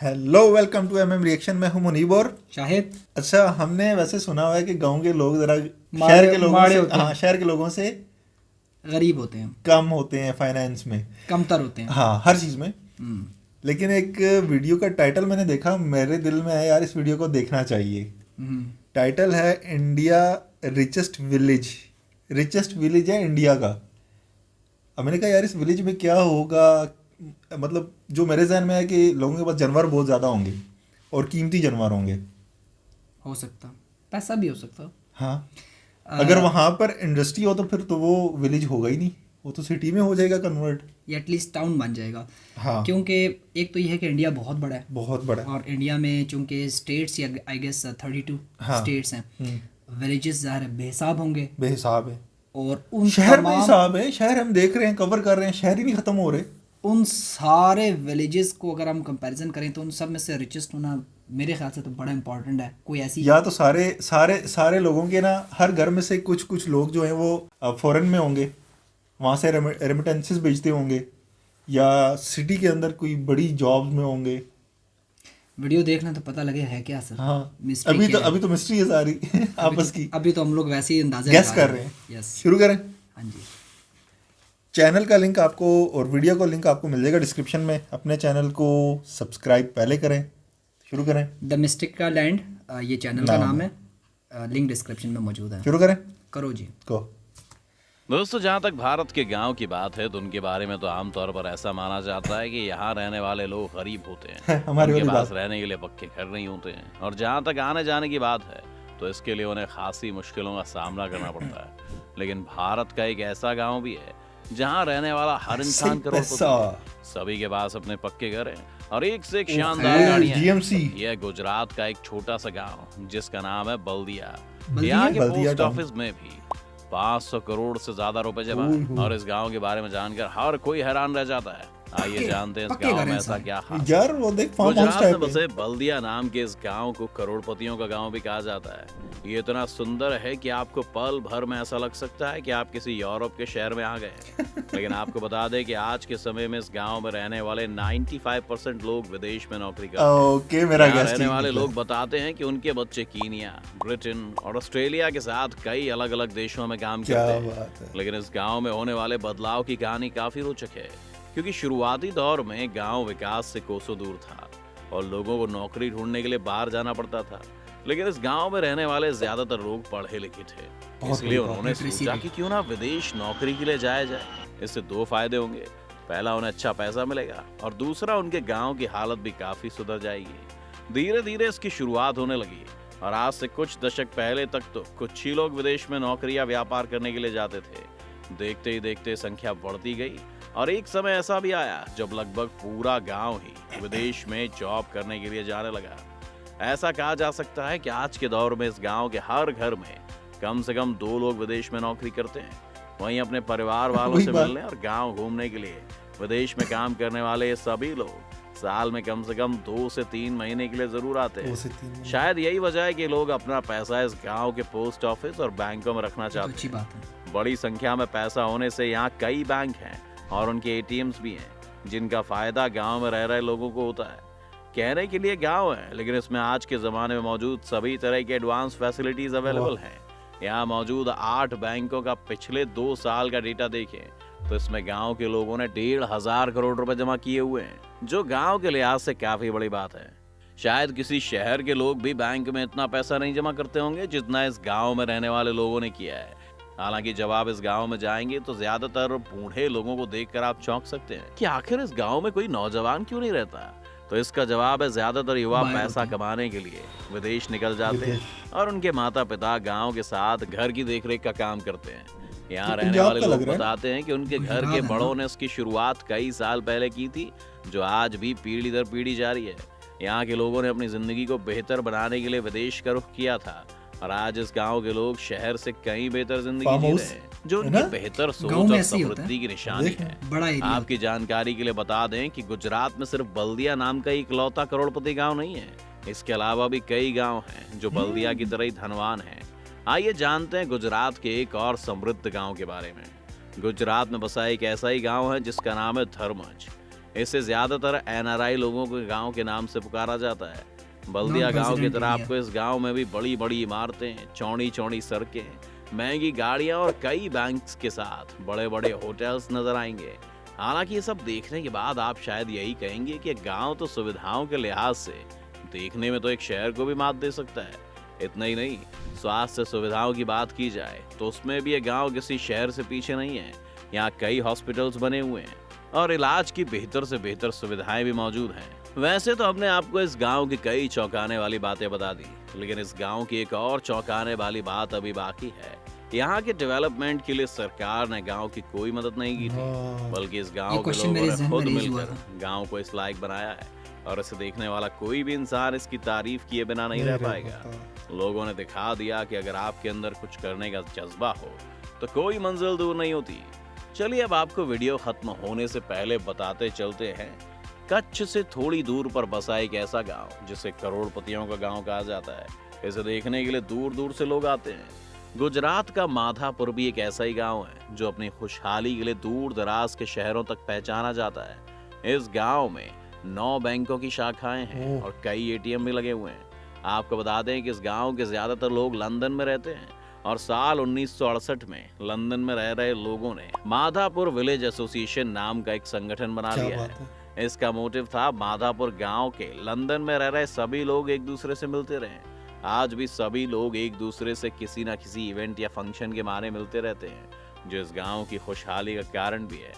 Hello welcome to MM reaction. मैं हूं मुनीब और शाहिद। अच्छा, हमने वैसे सुना हुआ है कि गांव के लोग जरा माड़े माड़े होते हैं, शहर के लोगों से गरीब होते हैं, कम होते हैं फाइनेंस में। कमतर होते हैं। हाँ, हर चीज़ में। हम्म। लेकिन एक वीडियो का टाइटल मैंने देखा, मेरे दिल में है यार इस वीडियो को देखना चाहिए। हम्म। टाइटल है India richest village. Richest village है इंडिया का। अब मैंने कहा यार इस विलेज में क्या होगा। मतलब जो मेरे जहन में है कि लोगों के पास जानवर बहुत ज़्यादा होंगे और कीमती जानवर होंगे। हो सकता, पैसा भी हो सकता। हाँ, आ, अगर वहां पर इंडस्ट्री हो तो फिर तो वो विलेज होगा ही नहीं, वो तो सिटी में हो जाएगा कन्वर्ट। या एटलीस्ट टाउन बन जाएगा। हाँ, क्योंकि एक तो यह है कि इंडिया बहुत बड़ा है, बहुत बड़ा। और इंडिया में चूंकि स्टेट्स या आई गेस 32 हाँ। स्टेट्स हैं, विलेजेस ज़ाहिर है बेहिसाब होंगे। बेहिसाब है। और उन शहर में तमाम हिसाब है, शहर हम देख रहे हैं, कवर कर रहे हैं, शहर ही नहीं खत्म हो रहे। उन सारे विलेजेस को अगर हम कंपैरिजन करें तो उन सब में से रिचेस्ट होना मेरे ख्याल से तो बड़ा इंपॉर्टेंट है। कोई ऐसी या तो सारे सारे सारे लोगों के ना, हर घर में से कुछ कुछ लोग जो हैं वो फॉरेन में होंगे, वहाँ से रेमिटेंसेस भेजते होंगे, या सिटी के अंदर कोई बड़ी जॉब में होंगे। वीडियो देखना तो पता लगे है क्या सर। हाँ, मिस्ट्री क्या है? अभी तो मिस्ट्री है सारी आपस की। अभी तो हम लोग वैसे ही अंदाजा गैस लगा कर रहे हैं। यस। शुरू करें। हाँ जी। चैनल का लिंक आपको और वीडियो का लिंक आपको मिल जाएगा डिस्क्रिप्शन में। अपने चैनल को सब्सक्राइब पहले करें। शुरू करें। द मिस्टिक का लैंड ये चैनल का नाम नाम है। लिंक डिस्क्रिप्शन में मौजूद है। शुरू करें। करो जी। को दोस्तों, जहाँ तक भारत के गांव की बात है तो उनके बारे में तो आमतौर पर ऐसा माना जाता है कि यहाँ रहने वाले लोग गरीब होते हैं। हमारी उनके वाली पास बात। रहने के लिए पक्के घर नहीं होते हैं, और जहाँ तक आने जाने की बात है तो इसके लिए उन्हें खासी मुश्किलों का सामना करना पड़ता है। लेकिन भारत का एक ऐसा गांव भी है जहाँ रहने वाला हर इंसान करोड़पति है। सभी के पास अपने पक्के घर हैं और एक से एक शानदार गाड़ियां हैं। जीएमसी। यह गुजरात का एक छोटा सा गांव जिसका नाम है बल्दिया। बल्दिया? यहाँ के बल्दिया पोस्ट टाउन। ऑफिस में भी 500 करोड़ से ज्यादा रुपए जमा है, और इस गांव के बारे में जानकर हर कोई हैरान रह जाता है। आइए जानते हैं इस पक्के गांव घर में हैं ऐसा सारे। क्या खास। यार वो देख फार्म हाउस गुजरात में टाइप है। बसे बल्दिया नाम के इस गांव को करोड़पतियों का गांव भी कहा जाता है। ये इतना सुंदर है कि आपको पल भर में ऐसा लग सकता है कि आप किसी यूरोप के शहर में आ गए हैं। लेकिन आपको बता दें कि आज के समय में इस गांव में रहने वाले 95% लोग विदेश में नौकरी करते हैं। ओके, मेरा यहाँ गैस रहने ठीक वाले निकला। लोग बताते हैं कि उनके बच्चे कीनिया, ब्रिटेन और ऑस्ट्रेलिया के साथ कई अलग अलग देशों में काम क्या करते हैं। बात है। लेकिन इस गांव में होने वाले बदलाव की कहानी काफी रोचक है, क्योंकि शुरुआती दौर में गांव विकास से कोसों दूर था और लोगों को नौकरी ढूंढने के लिए बाहर जाना पड़ता था। लेकिन इस गांव में रहने वाले ज्यादातर लोग पढ़े लिखे थे, इसलिए बड़ी बात। उन्होंने सोचा कि क्यों ना विदेश नौकरी के लिए जाया जाए। इससे दो फायदे होंगे। पहला, उन्हें अच्छा पैसा मिलेगा, और दूसरा, उनके गांव की हालत भी काफी सुधर जाएगी। धीरे धीरे इसकी शुरुआत होने लगी, और आज से कुछ दशक पहले तक तो कुछ ही लोग विदेश में नौकरी या व्यापार करने के लिए जाते थे। देखते ही देखते संख्या बढ़ती गई, और एक समय ऐसा भी आया जब लगभग पूरा गांव ही विदेश में जॉब करने के लिए जाने लगा। ऐसा कहा जा सकता है कि आज के दौर में इस गांव के हर घर में कम से कम 2 लोग विदेश में नौकरी करते हैं। वहीं अपने परिवार वालों वही से बात। मिलने और गांव घूमने के लिए विदेश में काम करने वाले ये सभी लोग साल में कम से कम 2 से 3 महीने के लिए जरूर आते दो हैं। से तीन महीने। शायद यही वजह है कि लोग अपना पैसा इस गांव के पोस्ट ऑफिस और बैंकों में रखना तो चाहते अच्छी हैं। बात है। बड़ी संख्या में पैसा होने से यहाँ कई बैंक हैं और उनके एटीएम्स भी हैं, जिनका फायदा गांव में रह रहे लोगों को होता है। कहने के लिए गांव है, लेकिन इसमें आज के जमाने में मौजूद सभी तरह की एडवांस फैसिलिटीज अवेलेबल हैं। यहाँ मौजूद 8 बैंकों का पिछले 2 साल का डेटा देखें तो इसमें गांव के लोगों ने 1,500 करोड़ रुपए जमा किए हुए हैं, जो गांव के लिहाज से काफी बड़ी बात है। शायद किसी शहर के लोग भी बैंक में इतना पैसा नहीं जमा करते होंगे जितना इस गांव में रहने वाले लोगों ने किया है। हालांकि जब आप इस गांव में जाएंगे तो ज्यादातर बूढ़े लोगों को देखकर आप चौंक सकते हैं कि आखिर इस गांव में कोई नौजवान क्यों नहीं रहता। तो इसका जवाब है, ज्यादातर युवा बाहर पैसा होते हैं। कमाने के लिए विदेश निकल जाते हैं, विदेश। और उनके माता पिता गांव के साथ घर की देखरेख का काम करते हैं। यहाँ ये रहने पंजाब वाले का लोग लग रहा है। बताते हैं कि उनके घर गुजरात के है ना? बड़ों ने इसकी शुरुआत कई साल पहले की थी, जो आज भी पीढ़ी दर पीढ़ी जारी है। यहाँ के लोगों ने अपनी जिंदगी को बेहतर बनाने के लिए विदेश का रुख किया था, और आज इस गांव के लोग शहर से कहीं बेहतर जिंदगी फार्म जी हाउस, रहे हैं, जो है उनकी ना? बेहतर सोच गाँव में और ऐसे ही होता है। समृद्धि की निशानी देखें। है। बड़ा एरिया। आपकी जानकारी के लिए बता दें कि गुजरात में सिर्फ बल्दिया नाम का इकलौता करोड़पति गांव नहीं है। इसके अलावा भी कई गांव हैं जो बल्दिया की तरह ही धनवान हैं। आइए जानते हैं गुजरात के एक और समृद्ध गांव के बारे में। गुजरात में बसा एक ऐसा ही गांव है जिसका नाम है धर्मज। इसे ज्यादातर एनआरआई लोगों के गांव के नाम से पुकारा जाता है। बल्दिया गांव की Non-resident तरह area। आपको इस गांव में भी बड़ी बड़ी इमारतें, चौड़ी चौड़ी सड़कें, महंगी गाड़ियां और कई बैंक्स के साथ बड़े बड़े होटल्स नजर आएंगे। हालांकि ये सब देखने के बाद आप शायद यही कहेंगे कि गांव तो सुविधाओं के लिहाज से देखने में तो एक शहर को भी मात दे सकता है। इतना ही नहीं, स्वास्थ्य सुविधाओं की बात की जाए तो उसमें भी ये गांव किसी शहर से पीछे नहीं है। यहाँ कई हॉस्पिटल्स बने हुए हैं और इलाज की बेहतर से बेहतर सुविधाएं भी मौजूद हैं। वैसे तो हमने आपको इस गांव की कई चौंकाने वाली बातें बता दी, लेकिन इस गांव की एक और चौंकाने वाली बात अभी बाकी है। यहाँ के डेवलपमेंट के लिए सरकार ने गांव की कोई मदद नहीं की थी, बल्कि इस गांव के क्वेश्चन लोगों मेरे ने जहन खुद में रेज हुआ मिलकर गांव को इस लायक बनाया है और इसे देखने वाला कोई भी इंसान इसकी तारीफ किए बिना नहीं रह पाएगा। लोगों ने दिखा दिया कि अगर आपके अंदर कुछ करने का जज्बा हो तो कोई मंजिल दूर नहीं होती। चलिए अब आपको वीडियो खत्म होने से पहले बताते चलते हैं, कच्छ से थोड़ी दूर पर बसा एक ऐसा गांव जिसे करोड़पतियों का गांव कहा जाता है। इसे देखने के लिए दूर दूर से लोग आते हैं। गुजरात का माधापुर भी एक ऐसा ही गांव है जो अपनी खुशहाली के लिए दूर दराज के शहरों तक पहचाना जाता है। इस गांव में 9 बैंकों की शाखाएं हैं और कई एटीएम भी लगे हुए हैं। आपको बता दें कि इस गांव के ज्यादातर लोग लंदन में रहते हैं और साल 1968 में लंदन में रह रहे लोगों ने माधापुर विलेज एसोसिएशन नाम का एक संगठन बना लिया है। इसका मोटिव था माधापुर गांव के लंदन में रह रहे सभी लोग एक दूसरे से मिलते रहें। आज भी सभी लोग एक दूसरे से किसी न किसी इवेंट या फंक्शन के माने मिलते रहते हैं, जो इस गांव की खुशहाली का कारण भी है।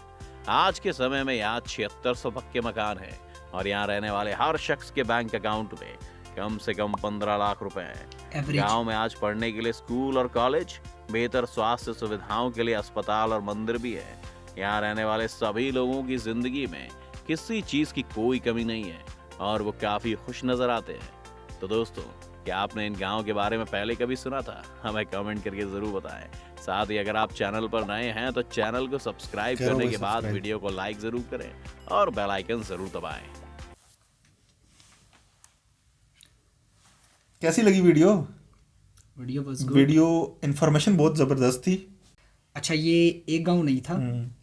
आज के समय में यहाँ 7600 पक्के मकान हैं और यहाँ रहने वाले हर शख्स के बैंक अकाउंट में कम से कम 15 लाख रुपए हैं। गांव में आज पढ़ने के लिए स्कूल और कॉलेज, बेहतर स्वास्थ्य सुविधाओं के लिए अस्पताल और मंदिर भी है। यहाँ रहने वाले सभी लोगों की जिंदगी में किसी चीज की कोई कमी नहीं है और वो काफी खुश नजर आते हैं। तो दोस्तों, क्या आपने इन गांव के बारे में पहले कभी सुना था? हमें कमेंट करके जरूर बताएं। साथ ही अगर आप चैनल पर नए हैं तो चैनल को सब्सक्राइब करने के बाद वीडियो को लाइक जरूर करें और बेल आइकन जरूर दबाएं। कैसी लगी वीडियो? वीडियो बस गुड। वीडियो इन्फॉर्मेशन बहुत जबरदस्त थी। अच्छा, ये एक गांव नहीं था,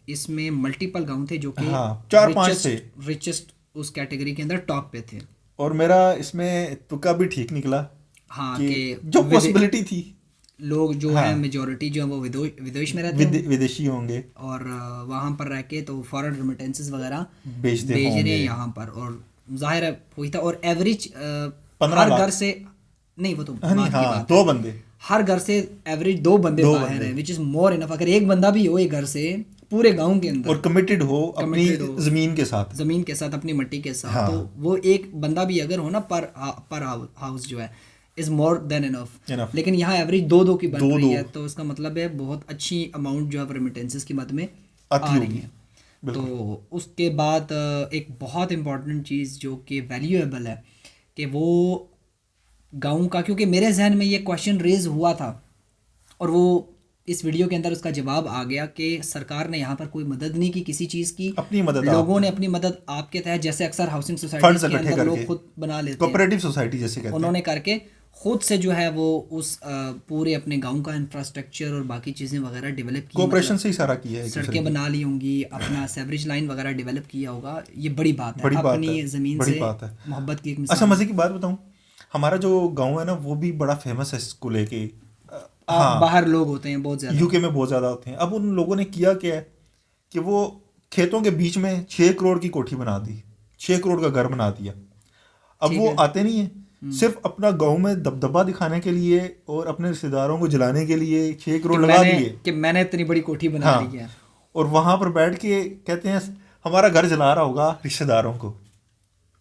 इसमें मल्टीपल गांव थे जो कि हाँ, 4-5 थे। रिचेस्ट उस कैटेगरी के अंदर टॉप पे थे। और मेरा इसमें तुक्का भी ठीक निकला। हाँ, कि जो पॉसिबिलिटी थी, लोग जो है मेजोरिटी जो है वो विदेश में रहते हैं, विदेशी होंगे और वहाँ पर रह के तो फॉरेन रेमिटेंसेस वगैरह भेज बेचते रहे हैं यहाँ पर। और जाहिर है वही था। और एवरेज हर घर से नहीं, वो तो बात की बात 2 बंदे हर घर से एवरेज 2 बंदे बाहर हैं, विच इज मोर इनफ। अगर एक बंदा भी हो एक घर से पूरे गांव के अंदर और कमिटेड हो अपनी जमीन के साथ अपनी मिट्टी के साथ, तो वो एक बंदा भी अगर हो ना पर हाउस जो है इज मोर देन इनफ। लेकिन यहाँ एवरेज 2 की बन रही है, तो इसका मतलब है बहुत अच्छी अमाउंट जो है रेमिटेंसेस की मद में आ रही है। तो उसके बाद एक बहुत इंपॉर्टेंट चीज़ जो कि वैल्यूएबल है कि वो गाँव का, क्योंकि मेरे जहन में ये क्वेश्चन रेज हुआ था और वो इस वीडियो के अंदर उसका जवाब आ गया कि सरकार ने यहाँ पर कोई मदद नहीं की किसी चीज़ की, अपनी मदद लोगों ने अपनी मदद आपके तहत, जैसे अक्सर हाउसिंग सोसाइटी के अंदर लोग खुद बना लेते हैं, कोऑपरेटिव सोसाइटी जैसे कहते हैं, उन्होंने करके खुद से जो है वो उस पूरे अपने गांव का इंफ्रास्ट्रक्चर और बाकी चीज़ें वगैरह डेवलप की, कोऑपरेशन से ही सारा किया है। सड़कें बना ली होंगी, अपना सेवरेज लाइन वगैरह डेवलप किया होगा। ये बड़ी बात है, अपनी ज़मीन से मोहब्बत की एक मिसाल। अच्छा, मजे की बात बताऊं, हमारा जो गांव है ना वो भी बड़ा फेमस है इसको लेके। बाहर लोग होते हैं बहुत ज़्यादा, यूके में बहुत ज़्यादा होते हैं। अब उन लोगों ने किया क्या है कि वो खेतों के बीच में 6 करोड़ की कोठी बना दी, 6 करोड़ का घर बना दिया। अब वो आते नहीं है, सिर्फ अपना गांव में दबदबा दिखाने के लिए और अपने रिश्तेदारों को जलाने के लिए 6 करोड़ लगा दिए कि मैंने इतनी बड़ी कोठी बना ली है। और वहां पर बैठ के कहते हैं हमारा घर जला रहा होगा रिश्तेदारों को,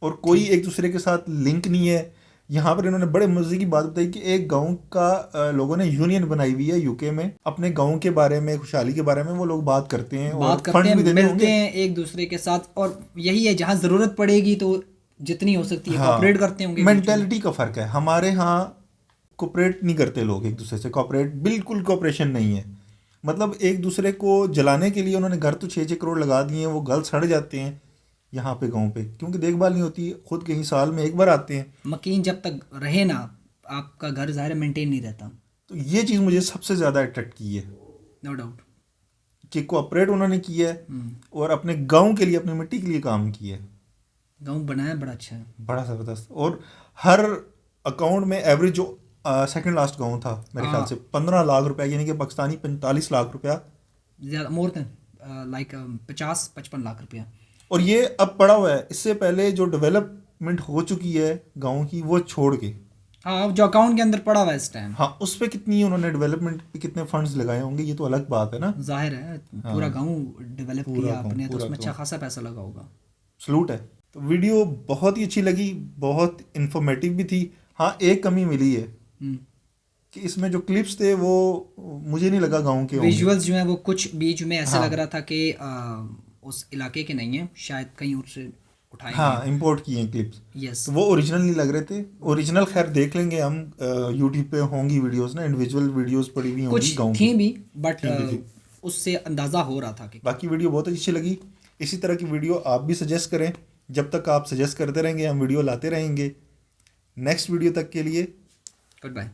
और कोई एक दूसरे के साथ लिंक नहीं है। यहाँ पर इन्होंने बड़े मजे की बात बताई कि एक गांव का लोगों ने यूनियन बनाई हुई है यूके में, अपने गांव के बारे में, खुशहाली के बारे में वो लोग बात करते हैं और फंड भी देते मिलते हैं एक दूसरे के साथ। और यही है, जहाँ जरूरत पड़ेगी तो जितनी हो सकती है कोऑपरेट करते होंगे। मेंटालिटी का फर्क है, हमारे यहाँ कोऑपरेट नहीं करते लोग एक दूसरे से, बिल्कुल कोऑपरेशन नहीं है। मतलब एक दूसरे को जलाने के लिए उन्होंने घर तो 6 करोड़ लगा दिए हैं, वो घर सड़ जाते हैं यहाँ पे गांव पे, क्योंकि देखभाल नहीं होती। खुद कहीं साल में एक बार आते हैं। मकीन जब तक रहे ना, आपका घर ज़ाहिर मेंटेन नहीं रहता। तो ये चीज़ मुझे सबसे ज़्यादा अट्रैक्ट की है। No doubt. कि कोऑपरेट उन्होंने किया है और अपने गांव के लिए, अपनी मिट्टी के लिए काम किया है। गांव बनाया बड़ा अच्छा है, बड़ा ज़बरदस्त। और हर अकाउंट में एवरेज जो सेकंड लास्ट गांव था मेरे ख्याल से 15 लाख रुपया, यानी कि पाकिस्तानी 45 लाख रुपया, ज़्यादा मोर देन लाइक 50-55 लाख रुपया। और ये अब पड़ा हुआ है। इससे पहले जो डेवलपमेंट हो चुकी है गांव की वो छोड़ के, हाँ जो अकाउंट के अंदर पड़ा हुआ है इस टाइम, हाँ उस पर कितनी उन्होंने डेवलपमेंट पे कितने फंड्स लगाए होंगे ये तो अलग बात है ना। जाहिर है पूरा गांव डेवलप किया आपने तो उसमें अच्छा खासा पैसा लगा होगा। सलूट है। तो वीडियो बहुत ही अच्छी लगी, बहुत इंफॉर्मेटिव भी थी। हाँ एक कमी मिली है कि इसमें जो क्लिप्स थे वो मुझे नहीं लगा गांव के होंगे। विजुअल्स जो हैं वो कुछ बीच में ऐसा लग रहा था कि उस इलाके के नहीं है, शायद कहीं और से उठाए हाँ इंपोर्ट किए हैं क्लिप्स। यस तो वो ओरिजिनल नहीं लग रहे थे। ओरिजिनल खैर देख लेंगे हम, यूट्यूब पे होंगी वीडियोस ना, इंडिविजुअल वीडियोस पड़ी हुई होंगी कुछ गाँव थी की। भी, बट उससे अंदाज़ा हो रहा था कि बाकी वीडियो बहुत अच्छी लगी। इसी तरह की वीडियो आप भी सजेस्ट करें, जब तक आप सजेस्ट करते रहेंगे हम वीडियो लाते रहेंगे। नेक्स्ट वीडियो तक के लिए गुड बाय।